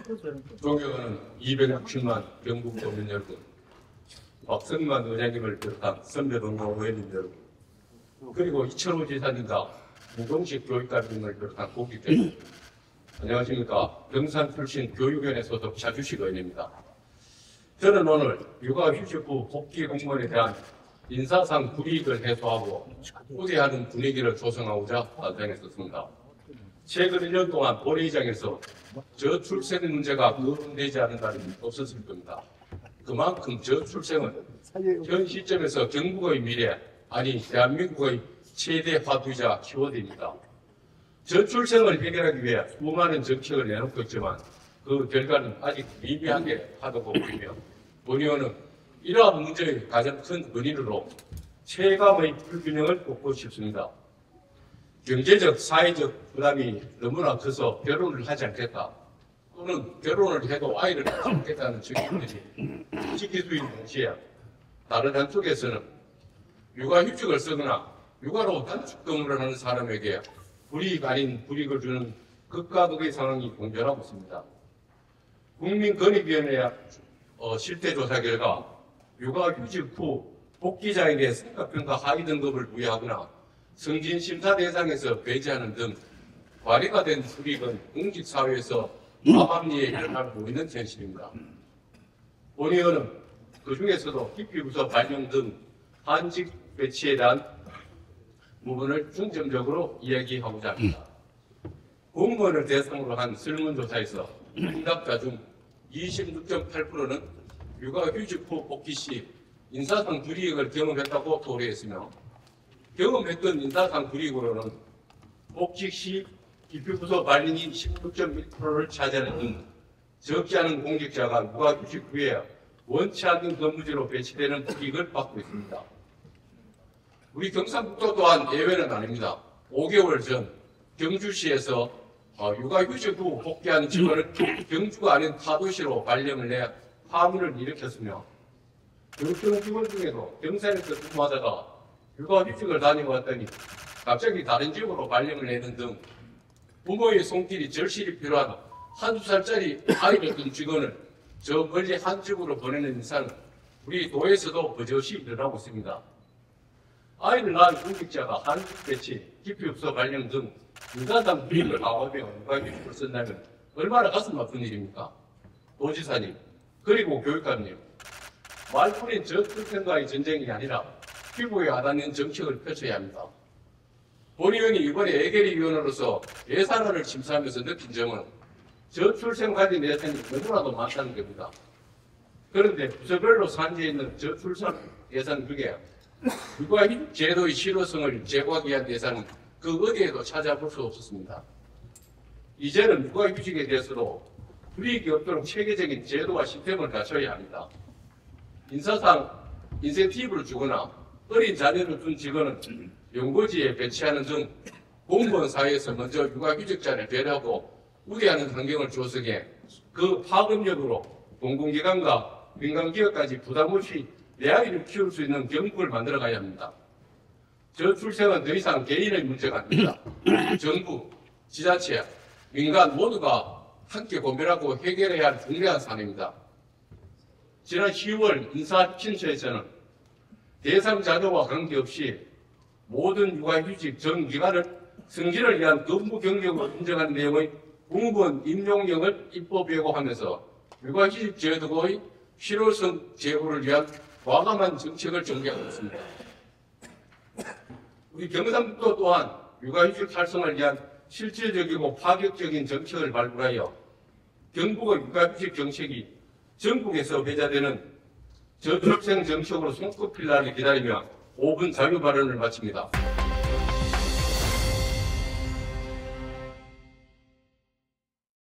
존경하는 260만 경북 도민 여러분, 박성만 의장님을 비롯한 선배 동료 의원님 여러분, 그리고 이철호 지사님과 무공식 교육감님을 비롯한 고객들 여러분, 안녕하십니까. 경산 출신 교육위원회 소속 차주식 의원입니다. 저는 오늘 육아휴직후 복귀 공무원에 대한 인사상 불이익을 해소하고 우대하는 분위기를 조성하고자 단장했었습니다. 최근 1년 동안 본회의장에서 저출생 문제가 거론되지 않은 날이 없었을 겁니다. 그만큼 저출생은 현 시점에서 경북의 미래, 아니 대한민국의 최대 화두이자 키워드입니다. 저출생을 해결하기 위해 수많은 정책을 내놓고 있지만 그 결과는 아직 미미하게 하다고 보이며 본의원은 이러한 문제의 가장 큰 원인으로 체감의 불균형을 꼽고 싶습니다. 경제적, 사회적 부담이 너무나 커서 결혼을 하지 않겠다 또는 결혼을 해도 아이를 낳지 않겠다는 정책들이 시기수인 동시에 다른 한쪽에서는 육아휴직을 쓰거나 육아로 단축 근무를 하는 사람에게 불이익 아닌 불이익을 주는 극과 극의 상황이 공존하고 있습니다. 국민권익위원회 실태조사 결과 육아휴직 후 복귀자에게 성과평가 하위 등급을 부여하거나 승진심사 대상에서 배제하는 등 과리가 된 불이익은 공직사회에서 암암리에 일어나고 있는 현실입니다. 본의원은 그 중에서도 기피부서 발령 등 한직 배치에 대한 부분을 중점적으로 이야기하고자 합니다. 공무원을 대상으로 한 설문조사에서 응답자 중 26.8%는 육아휴직 후 복귀 시 인사상 불이익을 경험했다고 토로했으며 경험했던 인사상 불이익으로는 복직 시 기피부서 발령이 16.1%를 차지하는 등 적지 않은 공직자가 육아휴직 후에 원치 않는 근무지로 배치되는 불이익을 받고 있습니다. 우리 경상북도 또한 예외는 아닙니다. 5개월 전 경주시에서 육아휴직 후 복귀한 직원을 경주가 아닌 타도시로 발령을 내 파문을 일으켰으며 교육청 직원 중에도 경산에서 근무하다가 육아휴직을 다니고 왔더니 갑자기 다른 지역으로 발령을 내는 등 부모의 손길이 절실히 필요한 한두 살짜리 아이를 둔 직원을 저 멀리 한 집으로 보내는 인사는 우리 도에서도 버젓이 일어나고 있습니다. 아이를 낳은 공직자가 한국 배치, 기피부서 발령 등 인사상 불이익을 강화하며 육아휴직을 쓴다면 얼마나 가슴 아픈 일입니까? 도지사님, 그리고 교육감님, 말뿐인 저출생과의 전쟁이 아니라 피부에 와닿는 정책을 펼쳐야 합니다. 본의원이 이번에 애결위원으로서 예산안을 심사하면서 느낀 점은 저출생 관련 예산이 너무나도 많다는 겁니다. 그런데 부서별로 산재해 있는 저출산 예산 중에 육아휴직 제도의 실효성을 제고하기 위한 예산은 그 어디에도 찾아볼 수 없었습니다. 이제는 육아휴직에 대해서도 불이익이 없도록 체계적인 제도와 시스템을 갖춰야 합니다. 인사상 인센티브를 주거나 어린 자녀를 둔 직원은 연고지에 배치하는 등 공무원 사회에서 먼저 육아휴직자를 배려하고 우대하는 환경을 조성해 그 파급력으로 공공기관과 민간기업까지 부담 없이 내 아이를 키울 수 있는 경북을 만들어가야 합니다. 저출생은 더 이상 개인의 문제가 아닙니다. 정부, 지자체, 민간 모두가 함께 고민하고 해결해야 할 중대한 사안입니다. 지난 10월 인사친서에서는 대상 자녀와 관계없이 모든 육아휴직 전 기간을 승진을 위한 근무 경력으로 인정하는 내용의 공무원 임용령을 입법 예고하면서 육아휴직 제도의 실효성 제고를 위한 과감한 정책을 전개하고 있습니다. 우리 경상북도 또한 육아휴직 활성화를 위한 실질적이고 파격적인 정책을 발굴하여 경북의 육아휴직 정책이 전국에서 배자되는 저출생 정책으로 손꼽힐 날을 기다리며 5분 자유 발언을 마칩니다.